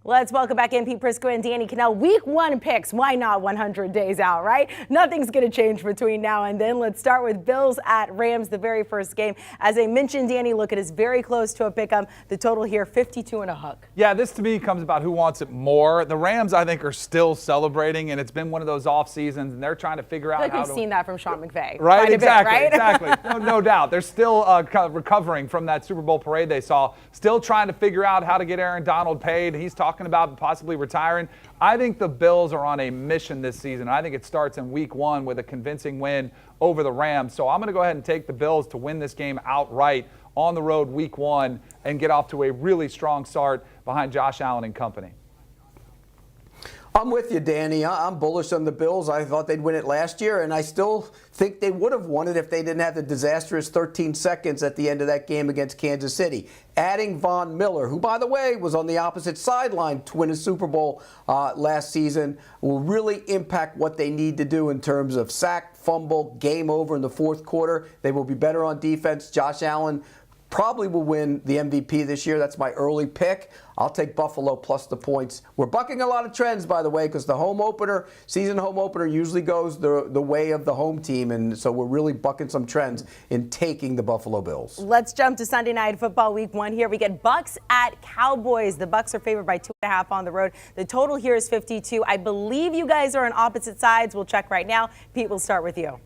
Let's welcome back in Pete Prisco and Danny Kannell. Week 1 picks. Why not 100 days out, right? Nothing's going to change between now and then. Let's start with Bills at Rams, the very first game. As I mentioned, Danny, look, it is very close to a pick-em. The total here, 52 and a hook. Yeah, this to me comes about who wants it more. The Rams, I think, are still celebrating, and it's been one of those off seasons, and they're trying to figure out I feel like how we've seen that from Sean McVay. Right, exactly, right? exactly. No doubt. They're still recovering from that Super Bowl parade they saw. Still trying to figure out how to get Aaron Donald paid. He's talking about possibly retiring. I think the Bills are on a mission this season. I think it starts in week 1 with a convincing win over the Rams. So I'm going to go ahead and take the Bills to win this game outright on the road week 1 and get off to a really strong start behind Josh Allen and company. I'm with you, Danny. I'm bullish on the Bills. I thought they'd win it last year, and I still think they would have won it if they didn't have the disastrous 13 seconds at the end of that game against Kansas City. Adding Von Miller, who, by the way, was on the opposite sideline to win a Super Bowl last season, will really impact what they need to do in terms of sack, fumble, game over in the fourth quarter. They will be better on defense. Josh Allen probably will win the MVP this year. That's my early pick. I'll take Buffalo plus the points. We're bucking a lot of trends, by the way, because the season home opener usually goes the way of the home team, and so we're really bucking some trends in taking the Buffalo Bills. Let's jump to Sunday Night Football week 1 here. We get Bucks at Cowboys. The Bucks are favored by 2.5 on the road. The total here is 52. I believe you guys are on opposite sides. We'll check right now. Pete, we'll start with you.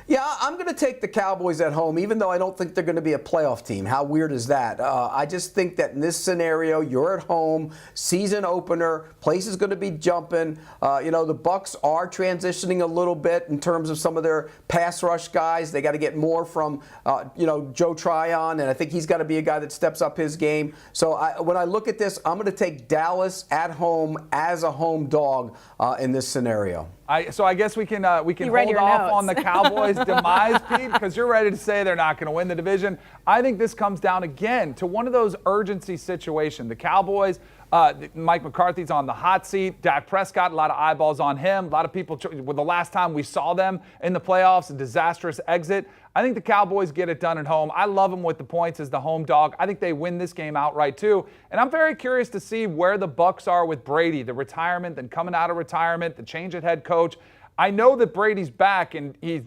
Yeah, I'm going to take the Cowboys at home, even though I don't think they're going to be a playoff team. How weird is that? I just think that in this scenario, you're at home, season opener, place is going to be jumping. The Bucks are transitioning a little bit in terms of some of their pass rush guys. They got to get more from, Joe Tryon, and I think he's got to be a guy that steps up his game. So when I look at this, I'm going to take Dallas at home as a home dog in this scenario. So I guess we can hold off on the Cowboys' demise, Pete, because you're ready to say they're not going to win the division. I think this comes down again to one of those urgency situations. The Cowboys, Mike McCarthy's on the hot seat. Dak Prescott, a lot of eyeballs on him. A lot of people, the last time we saw them in the playoffs, a disastrous exit. I think the Cowboys get it done at home. I love them with the points as the home dog. I think they win this game outright too. And I'm very curious to see where the Bucs are with Brady, the retirement, then coming out of retirement, the change at head coach. I know that Brady's back and he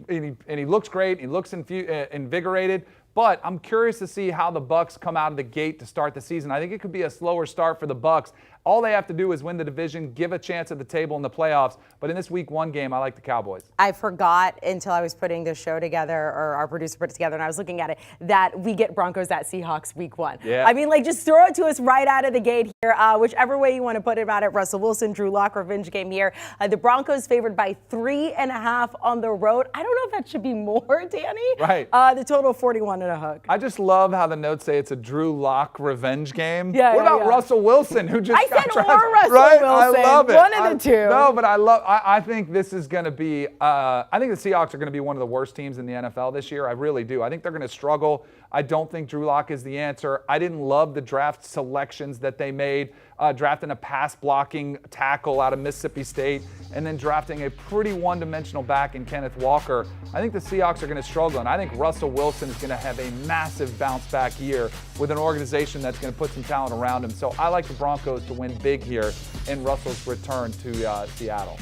looks great. He looks invigorated. But I'm curious to see how the Bucs come out of the gate to start the season. I think it could be a slower start for the Bucs. All they have to do is win the division, give a chance at the table in the playoffs. But in this week 1 game, I like the Cowboys. I forgot until I was putting this show together, or our producer put it together, and I was looking at it, that we get Broncos at Seahawks week 1. Yeah. I mean, just throw it to us right out of the gate here. Whichever way you want to put it about it. Russell Wilson, Drew Lock, revenge game here. The Broncos favored by 3.5 on the road. I don't know if that should be more, Danny. Right. The total 41 and a hook. I just love how the notes say it's a Drew Lock revenge game. Yeah, what about yeah. Russell Wilson, who just I said or Russell right? Wilson. I love it. One of the two. No, but I think this is going to be, I think the Seahawks are going to be one of the worst teams in the NFL this year. I really do. I think they're going to struggle. I don't think Drew Lock is the answer. I didn't love the draft selections that they made, drafting a pass-blocking tackle out of Mississippi State and then drafting a pretty one-dimensional back in Kenneth Walker. I think the Seahawks are going to struggle, and I think Russell Wilson is going to have a massive bounce-back year with an organization that's going to put some talent around him. So I like the Broncos to win big here in Russell's return to Seattle.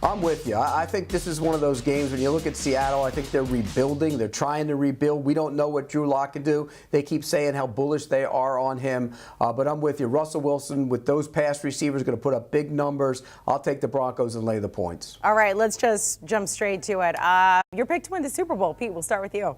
I'm with you. I think this is one of those games when you look at Seattle, I think they're rebuilding. They're trying to rebuild. We don't know what Drew Lock can do. They keep saying how bullish they are on him. But I'm with you. Russell Wilson, with those pass receivers, going to put up big numbers. I'll take the Broncos and lay the points. All right, let's just jump straight to it. Your pick to win the Super Bowl. Pete, we'll start with you.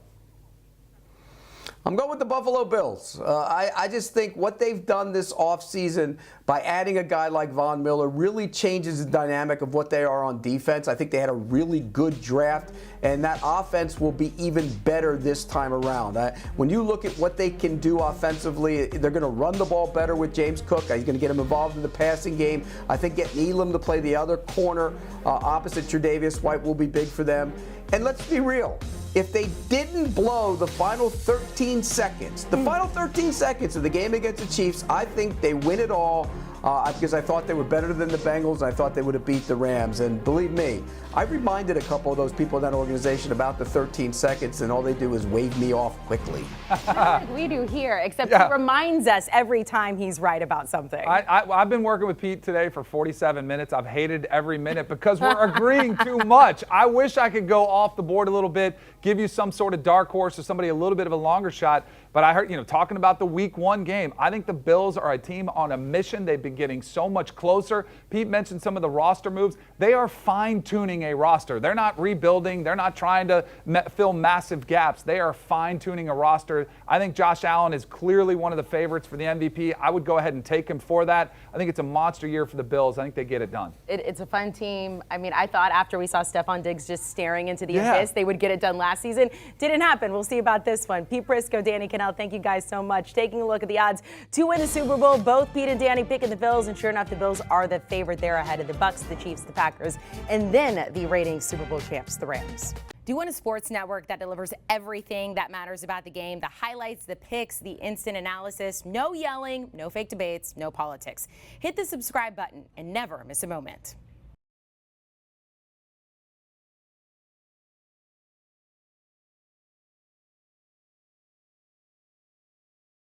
I'm going with the Buffalo Bills. I just think what they've done this offseason by adding a guy like Von Miller really changes the dynamic of what they are on defense. I think they had a really good draft, and that offense will be even better this time around. When you look at what they can do offensively, they're going to run the ball better with James Cook. He's going to get him involved in the passing game. I think getting Elam to play the other corner opposite Tre'Davious White will be big for them. And let's be real. If they didn't blow the final 13 seconds, of the game against the Chiefs, I think they win it all. because I thought they were better than the Bengals, and I thought they would have beat the Rams. And believe me, I reminded a couple of those people in that organization about the 13 seconds, and all they do is wave me off quickly. Like we do here, except he reminds us every time he's right about something. I've been working with Pete today for 47 minutes. I've hated every minute because we're agreeing too much. I wish I could go off the board a little bit, give you some sort of dark horse or somebody a little bit of a longer shot. But I heard, talking about the week 1 game, I think the Bills are a team on a mission. They've been getting so much closer. Pete mentioned some of the roster moves. They are fine-tuning a roster. They're not rebuilding. They're not trying to fill massive gaps. They are fine-tuning a roster. I think Josh Allen is clearly one of the favorites for the MVP. I would go ahead and take him for that. I think it's a monster year for the Bills. I think they get it done. It's a fun team. I mean, I thought after we saw Stephon Diggs just staring into the abyss, they would get it done last season. Didn't happen. We'll see about this one. Pete Prisco, Danny Kannell, thank you guys so much. Taking a look at the odds to win the Super Bowl, both Pete and Danny picking the Bills, and sure enough, the Bills are the favorite there ahead of the Bucs, the Chiefs, the Packers, and then the reigning Super Bowl champs, the Rams. Do you want a sports network that delivers everything that matters about the game? The highlights, the picks, the instant analysis, no yelling, no fake debates, no politics. Hit the subscribe button and never miss a moment.